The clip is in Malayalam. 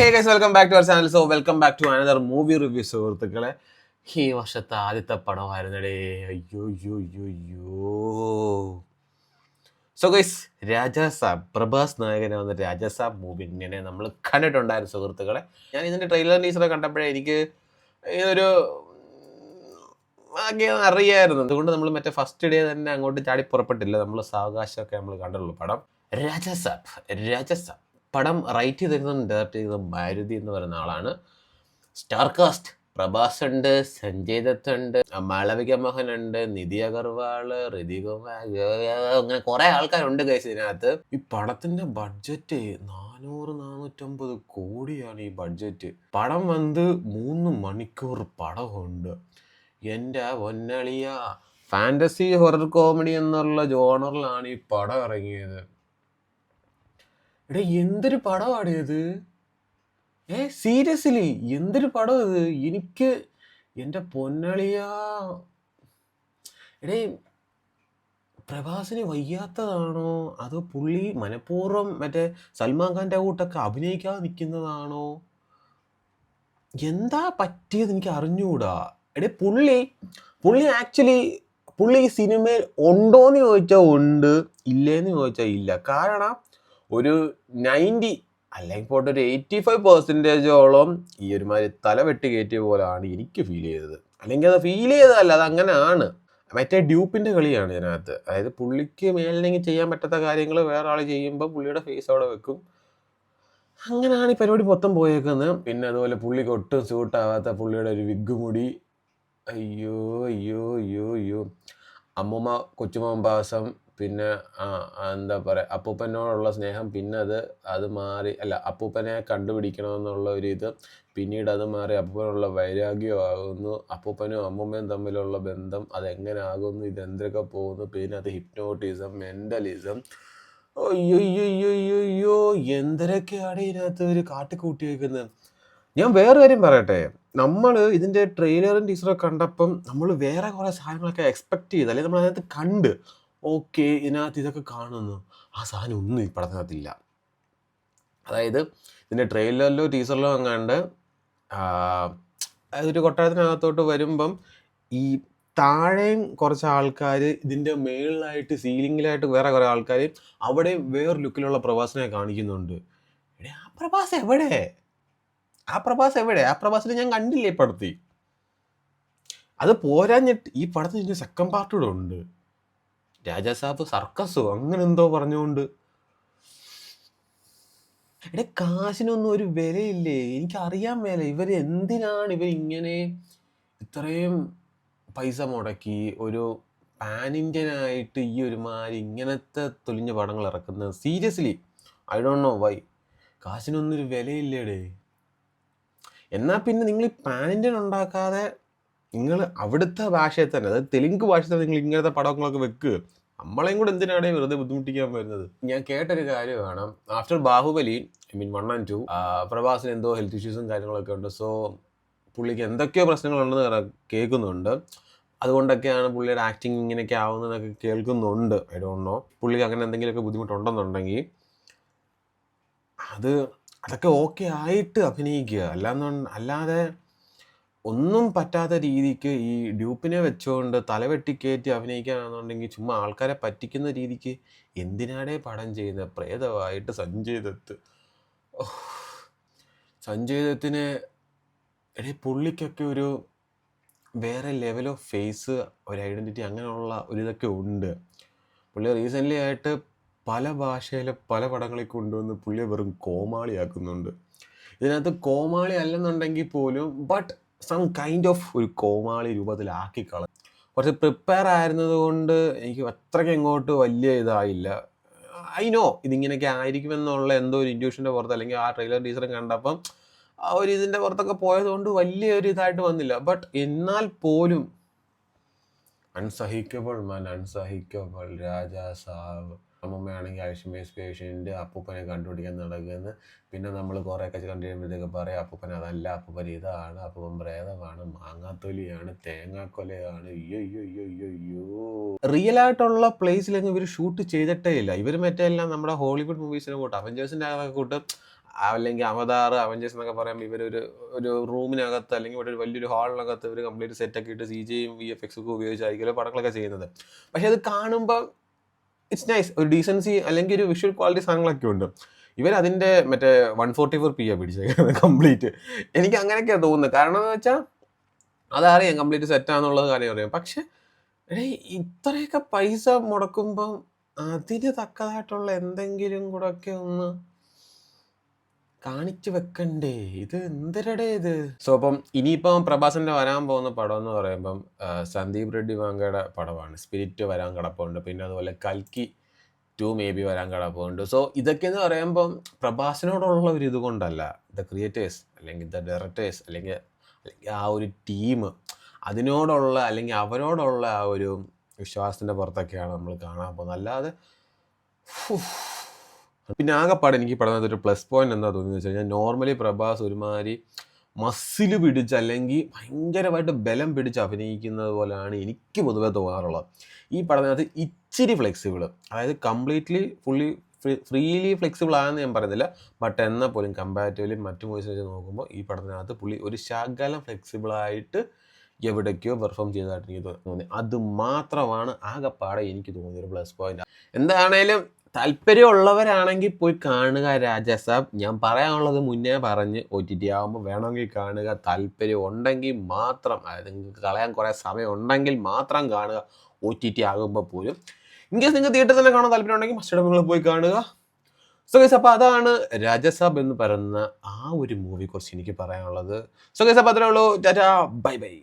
Hey guys, welcome back to our channel. Welcome back to another movie review. സുഹൃത്തുക്കളെ, ഈ വർഷത്തെ ആദ്യത്തെ പടമായിരുന്നടേ. അയ്യോ അയ്യോ അയ്യോ അയ്യോ. സോ ഗൈസ്, രാജാസാബ്, പ്രഭാസ് നായകനാവുന്ന രാജാസാബ് മൂവി ഇങ്ങനെ നമ്മൾ കണ്ടിട്ടുണ്ടായിരുന്നു സുഹൃത്തുക്കളെ. ഞാൻ ഇതിൻ്റെ ട്രെയിലർ ടീസറെ കണ്ടപ്പോഴേ എനിക്ക് ഇതൊരു അറിയായിരുന്നു. അതുകൊണ്ട് നമ്മൾ മറ്റേ ഫസ്റ്റ് ഡേ തന്നെ അങ്ങോട്ട് ചാടി പുറപ്പെട്ടില്ല. നമ്മൾ സാവകാശമൊക്കെ നമ്മൾ കണ്ടുള്ളൂ പടം. രാജാസാബ് പടം റൈറ്റ് ചെയ്തിരുന്നതും ഡയറക്റ്റ് ചെയ്തതും മാരുതി എന്ന് പറയുന്ന ആളാണ്. സ്റ്റാർ കാസ്റ്റ് പ്രഭാസ് ഉണ്ട്, സഞ്ജയ് ദത്ത് ഉണ്ട്, മാളവിക മോഹൻ ഉണ്ട്, നിധി അഗർവാള്, ഋതിക് കുമാർ, അങ്ങനെ കുറെ ആൾക്കാരുണ്ട് ഗൈസ് ഇതിനകത്ത്. ഈ പടത്തിന്റെ ബഡ്ജറ്റ് 400-450 കോടിയാണ് ഈ ബഡ്ജറ്റ്. പടം വന്ന് 3 മണിക്കൂർ പടമുണ്ട്. എൻ്റെ പൊന്നളിയ, ഫാന്റസി ഹൊറർ കോമഡി എന്നുള്ള ജോണറിലാണ് ഈ പടം ഇറങ്ങിയത്. എടാ, എന്തൊരു പടമാണ് ഇത്! സീരിയസ്ലി എന്തൊരു പടം ഇത്! എനിക്ക് എൻ്റെ പൊന്നളിയാ, എടേ, പ്രഭാസിന് വയ്യാത്തതാണോ അതോ പുള്ളി മനഃപൂർവ്വം മറ്റേ സൽമാൻ ഖാൻ്റെ കൂട്ടൊക്കെ അഭിനയിക്കാതെ നിൽക്കുന്നതാണോ? എന്താ പറ്റിയത് എനിക്ക് അറിഞ്ഞുകൂടാ. എടേ, പുള്ളി ആക്ച്വലി ഈ സിനിമയിൽ ഉണ്ടോയെന്ന് ചോദിച്ചാൽ ഉണ്ട്, ഇല്ലേന്ന് ചോദിച്ചാൽ ഇല്ല. കാരണം ഒരു 90 അല്ലെങ്കിൽ പോട്ടെ ഒരു 85% ഈ ഒരുമാതിരി തല വെട്ടി കയറ്റിയ പോലെയാണ് എനിക്ക് ഫീൽ ചെയ്തത്. അല്ലെങ്കിൽ അത് ഫീൽ ചെയ്തതല്ല, അത് അങ്ങനെയാണ്. മറ്റേ ഡ്യൂപ്പിൻ്റെ കളിയാണ് ഇതിനകത്ത്. അതായത് പുള്ളിക്ക് മേലിനെങ്കിൽ ചെയ്യാൻ പറ്റാത്ത കാര്യങ്ങൾ വേറെ ആൾ ചെയ്യുമ്പോൾ പുള്ളിയുടെ ഫേസ് അവിടെ വെക്കും. അങ്ങനെയാണ് ഈ പരിപാടി മൊത്തം പോയേക്കുന്നത്. പിന്നെ അതുപോലെ പുള്ളിക്ക് ഒട്ടും സ്യൂട്ടാവാത്ത പുള്ളിയുടെ ഒരു വിഗ് മുടി. അയ്യോ അയ്യോ അയ്യോ അയ്യോ. അമ്മൂമ്മ കൊച്ചുമാമ്പാസം, പിന്നെ എന്താ പറയുക, അപ്പൂപ്പനോടുള്ള സ്നേഹം, പിന്നെ അത് മാറി, അല്ല, അപ്പൂപ്പനെ കണ്ടുപിടിക്കണമെന്നുള്ള ഒരു ഇത്, പിന്നീട് അത് മാറി അപ്പൂപ്പനുള്ള വൈരാഗ്യമാകുന്നു, അപ്പൂപ്പനും അമ്മൂമ്മയും തമ്മിലുള്ള ബന്ധം അതെങ്ങനെ ആകുന്നു, ഇതെന്തൊക്കെ പോകുന്നു, പിന്നെ അത് ഹിപ്നോട്ടിസം, മെൻ്റലിസം. അയ്യോ അയ്യോ അയ്യോ അയ്യോ അയ്യോ, എന്തൊക്കെയാണ് ഇതിനകത്ത് ഒരു കാട്ടിക്കൂട്ടി വയ്ക്കുന്നത്. ഞാൻ വേറെ കാര്യം പറയട്ടെ, നമ്മൾ ഇതിൻ്റെ ട്രെയിലറും ടീസറൊക്കെ കണ്ടപ്പം നമ്മൾ വേറെ കുറേ സാധനങ്ങളൊക്കെ എക്സ്പെക്ട് ചെയ്ത്, അല്ലെങ്കിൽ നമ്മൾ അതിനകത്ത് കണ്ട് ഓക്കെ ഇതിനകത്ത് ഇതൊക്കെ കാണുന്നു. ആ സാധനം ഒന്നും ഈ പടത്തിനകത്തില്ല. അതായത് ഇതിൻ്റെ ട്രെയിലറിലോ ടീസറിലോ അങ്ങാണ്ട് അതൊരു കൊട്ടാരത്തിനകത്തോട്ട് വരുമ്പം ഈ താഴെയും കുറച്ച് ആൾക്കാർ, ഇതിൻ്റെ മേളിലായിട്ട് സീലിങ്ങിലായിട്ട് വേറെ കുറേ ആൾക്കാർ, അവിടെ വേറെ ലുക്കിലുള്ള പ്രഭാസിനെ കാണിക്കുന്നുണ്ട്. ആ പ്രഭാസ് എവിടെ? ആ പ്രഭാസിനെ ഞാൻ കണ്ടില്ലേ ഈ പടത്തിൽ. അത് പോരാഞ്ഞിട്ട് ഈ പടത്തിന് സെക്കൻഡ് പാർട്ട് കൂടെ ഉണ്ട്. രാജാസാബ് സർക്കസോ അങ്ങനെ എന്തോ പറഞ്ഞുകൊണ്ട്. കാശിനൊന്നും ഒരു വിലയില്ലേ? എനിക്കറിയാൻ മേല എന്തിനാണ് ഇവരിങ്ങനെ ഇത്രയും പൈസ മുടക്കി ഒരു പാൻ ഇന്ത്യനായിട്ട് ഈ ഒരുമാതിരി ഇങ്ങനത്തെ തൊലിഞ്ഞ പടങ്ങൾ ഇറക്കുന്നത്. Seriously I don't know why. കാശിനൊന്നും ഒരു വിലയില്ലേടേ. എന്നാൽ പിന്നെ നിങ്ങൾ ഈ പാൻ ഇന്ത്യൻ ഉണ്ടാക്കാതെ നിങ്ങൾ അവിടുത്തെ ഭാഷയിൽ തന്നെ, അതായത് തെലുങ്ക് ഭാഷയിൽ തന്നെ നിങ്ങൾ ഇങ്ങനത്തെ പടങ്ങളൊക്കെ വെക്കുക. നമ്മളെയും കൂടെ എന്തിനാണ് വെറുതെ ബുദ്ധിമുട്ടിക്കാൻ വരുന്നത്? ഞാൻ കേട്ടൊരു കാര്യമാണ്, after Baahubali, I mean 1 and 2, പ്രഭാസിന് എന്തോ ഹെൽത്ത് ഇഷ്യൂസും കാര്യങ്ങളൊക്കെ ഉണ്ട്. സോ പുള്ളിക്ക് എന്തൊക്കെയോ പ്രശ്നങ്ങളുണ്ടെന്ന് കേൾക്കുന്നുണ്ട്. അതുകൊണ്ടൊക്കെയാണ് പുള്ളിയുടെ ആക്ടിങ് ഇങ്ങനെയൊക്കെ ആവുന്നതൊക്കെ കേൾക്കുന്നുണ്ട്. I don't no. പുള്ളിക്ക് അങ്ങനെ എന്തെങ്കിലുമൊക്കെ ബുദ്ധിമുട്ടുണ്ടെന്നുണ്ടെങ്കിൽ അതൊക്കെ ഓക്കെ ആയിട്ട് അഭിനയിക്കുക. അല്ലാതെ ഒന്നും പറ്റാത്ത രീതിക്ക് ഈ ഡ്യൂപ്പിനെ വെച്ചുകൊണ്ട് തലവെട്ടിക്കയറ്റി അഭിനയിക്കുകയാണെന്നുണ്ടെങ്കിൽ, ചുമ്മാ ആൾക്കാരെ പറ്റിക്കുന്ന രീതിക്ക് എന്തിനാടേ പടം ചെയ്യുന്നത്? പ്രേതമായിട്ട് സഞ്ജയ് ദത്തിന് പുള്ളിക്കൊക്കെ ഒരു വേറെ ലെവൽ ഓഫ് ഫേസ്, ഒരു ഐഡൻറ്റിറ്റി, അങ്ങനെയുള്ള ഒരിതൊക്കെ ഉണ്ട്. പുള്ളി റീസെൻ്റ്ലി ആയിട്ട് പല ഭാഷയിലെ പല പടങ്ങളിൽ കൊണ്ടുവന്ന് പുള്ളിയെ വെറും കോമാളിയാക്കുന്നുണ്ട്. ഇതിനകത്ത് കോമാളി അല്ലെന്നുണ്ടെങ്കിൽ പോലും ബട്ട് സം കൈൻഡ് ഓഫ് ഒരു കോമാളി രൂപത്തിലാക്കിക്കളഞ്ഞു. കുറച്ച് പ്രിപ്പയർ ആയിരുന്നത് കൊണ്ട് എനിക്ക് അത്രയ്ക്ക് ഇങ്ങോട്ട് വലിയ ഇതായില്ല. ഐ നോ ഇതിങ്ങനെയൊക്കെ ആയിരിക്കുമെന്നുള്ള എന്തോ ഒരു ഇൻഡ്യൂഷൻ്റെ പുറത്ത്, അല്ലെങ്കിൽ ആ ട്രെയിലർ ടീസറും കണ്ടപ്പം ആ ഒരു ഇതിൻ്റെ പുറത്തൊക്കെ പോയതുകൊണ്ട് വലിയൊരു ഇതായിട്ട് വന്നില്ല. ബട്ട് എന്നാൽ പോലും അൺസഹിക്കബിൾ രാജാസാബ്. അമ്മമ്മയാണെങ്കിൽ അൽഷിമേഴ്സ് പേഷ്യൻ്റ്, അപ്പൂപ്പനെ കണ്ടുപിടിക്കാൻ നടക്കുന്നത്. പിന്നെ നമ്മൾ കുറേയൊക്കെ കണ്ടു കഴിയുമ്പോഴത്തേക്ക് പറയാം അപ്പൂപ്പൻ അതല്ല, അപ്പൂപ്പൻ ഇതാണ്, അപ്പൂപ്പൻ പ്രേതമാണ്, മാങ്ങാത്തൊലിയാണ്, തേങ്ങാക്കൊലയാണ്. അയ്യോ. റിയൽ ആയിട്ടുള്ള പ്ലേസിലൊന്നും ഇവർ ഷൂട്ട് ചെയ്തിട്ടേ ഇല്ല. ഇവർ മറ്റേ എല്ലാം നമ്മുടെ ഹോളിവുഡ് മൂവീസിനെ കൂട്ട്, അവഞ്ചേഴ്സിൻ്റെ അതൊക്കെ കൂട്ട് അല്ലെങ്കിൽ അവതാർ അവഞ്ചേഴ്സ് എന്നൊക്കെ പറയുമ്പോൾ ഒരു റൂമിനകത്ത് അല്ലെങ്കിൽ ഒരു വലിയൊരു ഹാളിനകത്ത് ഇവർ കംപ്ലീറ്റ് സെറ്റൊക്കെ ഇട്ട് CGയും VFX ഒക്കെ ഉപയോഗിച്ചായിരിക്കും പടങ്ങളൊക്കെ ചെയ്യുന്നത്. പക്ഷെ അത് കാണുമ്പോൾ ഇറ്റ്സ് നൈസ്, ഒരു ഡീസൻസി അല്ലെങ്കിൽ ഒരു വിഷ്വൽ ക്വാളിറ്റി സാധനങ്ങളൊക്കെ ഉണ്ട്. ഇവരതിൻ്റെ മറ്റേ 144p പിടിച്ചേക്കുന്നത് കംപ്ലീറ്റ്. എനിക്ക് അങ്ങനെയൊക്കെയാണ് തോന്നുന്നത്. കാരണം എന്ന് വെച്ചാൽ അതറിയാം കംപ്ലീറ്റ് സെറ്റാണെന്നുള്ളത് കാര്യം അറിയാം. പക്ഷെ ഇത്രയൊക്കെ പൈസ മുടക്കുമ്പം അതിന് തക്കതായിട്ടുള്ള എന്തെങ്കിലും കൂടെ ഒക്കെ ഒന്ന് കാണിച്ചു വെക്കണ്ടേ? ഇത് എന്തരടേ ഇത്? സോ അപ്പം ഇനിയിപ്പം പ്രഭാസിന്റെ വരാൻ പോകുന്ന പടം എന്ന് പറയുമ്പം സന്ദീപ് റെഡ്ഡി വാങ്കയുടെ പടമാണ്. സ്പിരിറ്റ് വരാൻ കിടപ്പുണ്ട്. പിന്നെ അതുപോലെ കൽക്കി 2 മേ ബി വരാൻ കിടപ്പുണ്ട്. സോ ഇതൊക്കെ എന്ന് പറയുമ്പം പ്രഭാസിനോടുള്ള ഒരു ഇത് കൊണ്ടല്ല, ദ ക്രിയേറ്റേഴ്സ് അല്ലെങ്കിൽ ദ ഡയറക്ടേഴ്സ് അല്ലെങ്കിൽ ആ ഒരു ടീം അതിനോടുള്ള അല്ലെങ്കിൽ അവരോടുള്ള ആ ഒരു വിശ്വാസത്തിൻ്റെ പുറത്തൊക്കെയാണ് നമ്മൾ കാണാൻ പോകുന്നത്. അല്ലാതെ പിന്നെ ആകെപ്പാട് എനിക്ക് പറയുന്നത് ഒരു പ്ലസ് പോയിന്റ് എന്താ തോന്നുന്നത് വെച്ച് കഴിഞ്ഞാൽ, നോർമലി പ്രഭാസ് ഒരുമാതിരി മസിൽ പിടിച്ച് അല്ലെങ്കിൽ ഭയങ്കരമായിട്ട് ബലം പിടിച്ച് അഭിനയിക്കുന്നത് പോലെയാണ് എനിക്ക് പൊതുവെ തോന്നാറുള്ളത്. ഈ പടത്തിനകത്ത് ഇച്ചിരി ഫ്ലെക്സിബിൾ, അതായത് കംപ്ലീറ്റ്ലി ഫ്രീലി ഫ്ലെക്സിബിൾ ആണെന്ന് ഞാൻ പറയുന്നില്ല, ബട്ട് എന്നാൽ പോലും കമ്പാരിറ്റീവ്ലി മറ്റു മൂവീസ് വെച്ച് നോക്കുമ്പോൾ ഈ പടത്തിനകത്ത് പുള്ളി ഒരു ശകലം ഫ്ലെക്സിബിളായിട്ട് എവിടേക്കോ പെർഫോം ചെയ്തതായിട്ട് എനിക്ക് തോന്നി. അത് മാത്രമാണ് ആകെപ്പാടെ എനിക്ക് തോന്നിയൊരു പ്ലസ് പോയിന്റ്. എന്താണേലും താല്പര്യമുള്ളവരാണെങ്കിൽ പോയി കാണുക രാജസാബ്. ഞാൻ പറയാനുള്ളത് മുന്നേ പറഞ്ഞ് OTT ആകുമ്പോൾ വേണമെങ്കിൽ കാണുക. താല്പര്യം ഉണ്ടെങ്കിൽ മാത്രം, അതായത് നിങ്ങൾക്ക് കളയാൻ കുറേ സമയം ഉണ്ടെങ്കിൽ മാത്രം കാണുക. OTT ആകുമ്പോൾ പോലും ഇൻകേസ് നിങ്ങൾക്ക് തിയേറ്ററിൽ തന്നെ കാണാൻ താല്പര്യം ഉണ്ടെങ്കിൽ മസ്റ്റായിട്ട് നിങ്ങൾ പോയി കാണുക. സോ ഗൈസ്, അപ്പോൾ അതാണ് രാജസാബ് എന്ന് പറയുന്ന ആ ഒരു മൂവിയെക്കുറിച്ച് എനിക്ക് പറയാനുള്ളത്. സോ ഗൈസ്, അപ്പോൾ അത്രേ ഉള്ളൂ. Tata, bye bye.